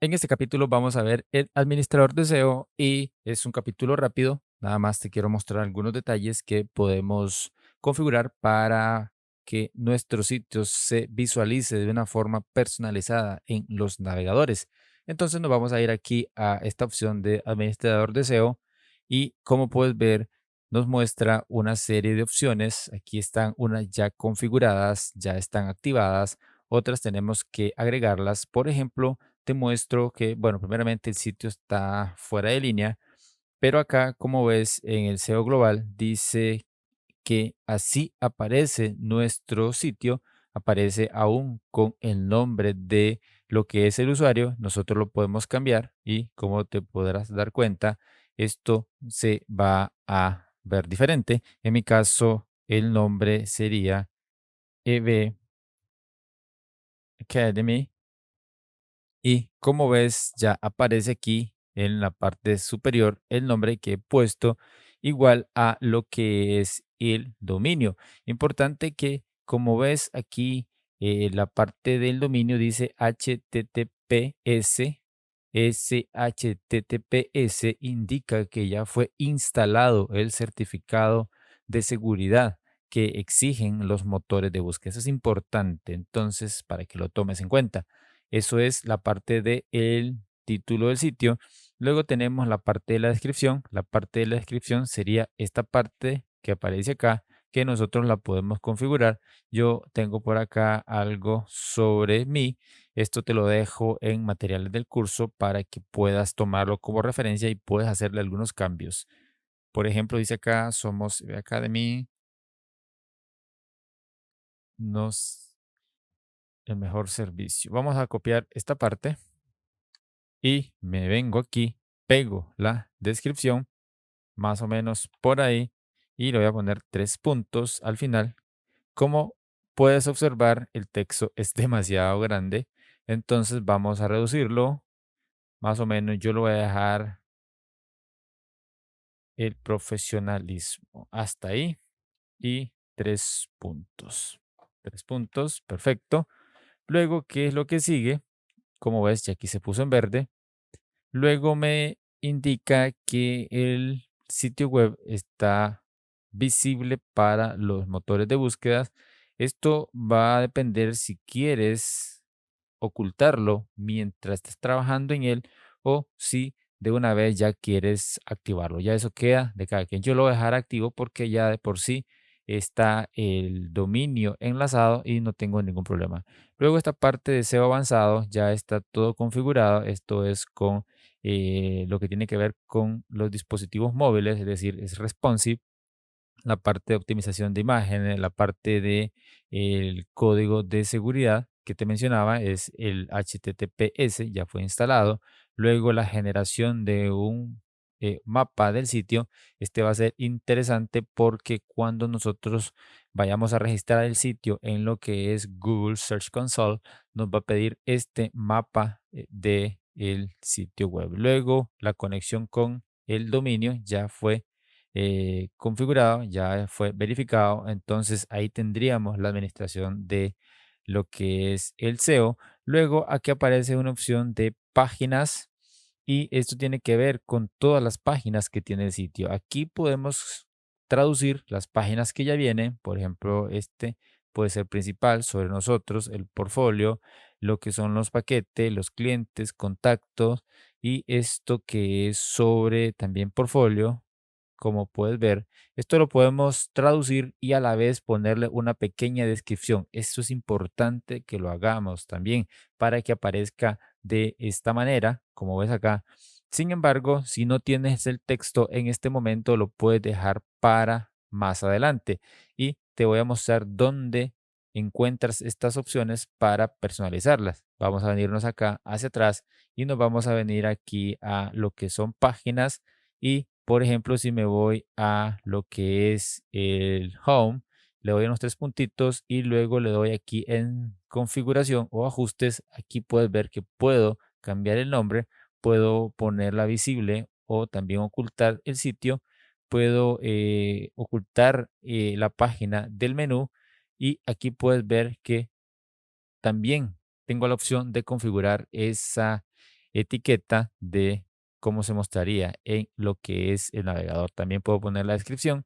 En este capítulo vamos a ver el administrador de SEO y es un capítulo rápido. Nada más te quiero mostrar algunos detalles que podemos configurar para que nuestro sitio se visualice de una forma personalizada en los navegadores. Entonces nos vamos a ir aquí a esta opción de administrador de SEO y como puedes ver nos muestra una serie de opciones. Aquí están unas ya configuradas, ya están activadas, otras tenemos que agregarlas. Por ejemplo, te muestro que, bueno, primeramente el sitio está fuera de línea, pero acá, como ves en el SEO global, dice que así aparece nuestro sitio, aparece aún con el nombre de lo que es el usuario. Nosotros lo podemos cambiar y como te podrás dar cuenta, esto se va a ver diferente. En mi caso, el nombre sería EB Academy. Y como ves, ya aparece aquí en la parte superior el nombre que he puesto igual a lo que es el dominio. Importante que, como ves aquí, la parte del dominio dice HTTPS. Ese HTTPS indica que ya fue instalado el certificado de seguridad que exigen los motores de búsqueda. Eso es importante, entonces, para que lo tomes en cuenta. Eso es la parte del título del sitio. Luego tenemos la parte de la descripción. La parte de la descripción sería esta parte que aparece acá, que nosotros la podemos configurar. Yo tengo por acá algo sobre mí. Esto te lo dejo en materiales del curso para que puedas tomarlo como referencia y puedes hacerle algunos cambios. Por ejemplo, dice acá, somos Academy, nos el mejor servicio. Vamos a copiar esta parte y me vengo aquí, pego la descripción, más o menos por ahí, y le voy a poner 3 puntos al final. Como puedes observar, el texto es demasiado grande, entonces vamos a reducirlo. Más o menos yo lo voy a dejar el profesionalismo hasta ahí y 3 puntos. 3 puntos, perfecto. Luego, ¿qué es lo que sigue? Como ves, ya aquí se puso en verde. Luego me indica que el sitio web está visible para los motores de búsqueda. Esto va a depender si quieres ocultarlo mientras estés trabajando en él o si de una vez ya quieres activarlo. Ya eso queda de cada quien. Yo lo voy a dejar activo porque ya de por sí está el dominio enlazado y no tengo ningún problema. Luego esta parte de SEO avanzado ya está todo configurado. Esto es con lo que tiene que ver con los dispositivos móviles, es decir, es responsive, la parte de optimización de imágenes, la parte de el código de seguridad que te mencionaba es el HTTPS, ya fue instalado. Luego la generación de un mapa del sitio. Este va a ser interesante porque cuando nosotros vayamos a registrar el sitio en lo que es Google Search Console, nos va a pedir este mapa de el sitio web. Luego la conexión con el dominio ya fue configurado, ya fue verificado, entonces ahí tendríamos la administración de lo que es el SEO. Luego aquí aparece una opción de páginas y esto tiene que ver con todas las páginas que tiene el sitio. Aquí podemos traducir las páginas que ya vienen, por ejemplo, este puede ser principal sobre nosotros, el portfolio, lo que son los paquetes, los clientes, contactos y esto que es sobre también portfolio, como puedes ver. Esto lo podemos traducir y a la vez ponerle una pequeña descripción. Esto es importante que lo hagamos también para que aparezca de esta manera, como ves acá. Sin embargo, si no tienes el texto en este momento, lo puedes dejar para más adelante. Y te voy a mostrar dónde encuentras estas opciones para personalizarlas. Vamos a venirnos acá hacia atrás y nos vamos a venir aquí a lo que son páginas y, por ejemplo, si me voy a lo que es el home, le doy unos 3 puntitos y luego le doy aquí en configuración o ajustes. Aquí puedes ver que puedo cambiar el nombre, puedo ponerla visible o también ocultar el sitio, puedo ocultar la página del menú y aquí puedes ver que también tengo la opción de configurar esa etiqueta de cómo se mostraría en lo que es el navegador. También puedo poner la descripción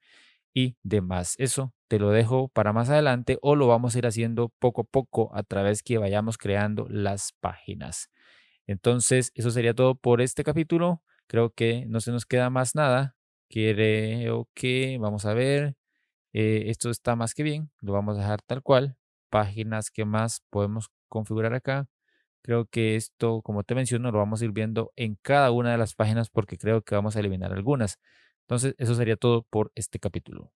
y demás. Eso te lo dejo para más adelante o lo vamos a ir haciendo poco a poco a través que vayamos creando las páginas. Entonces, eso sería todo por este capítulo. Creo que no se nos queda más nada. Creo que, vamos a ver, esto está más que bien. Lo vamos a dejar tal cual. Páginas que más podemos configurar acá. Creo que esto, como te menciono, lo vamos a ir viendo en cada una de las páginas porque creo que vamos a eliminar algunas. Entonces, eso sería todo por este capítulo.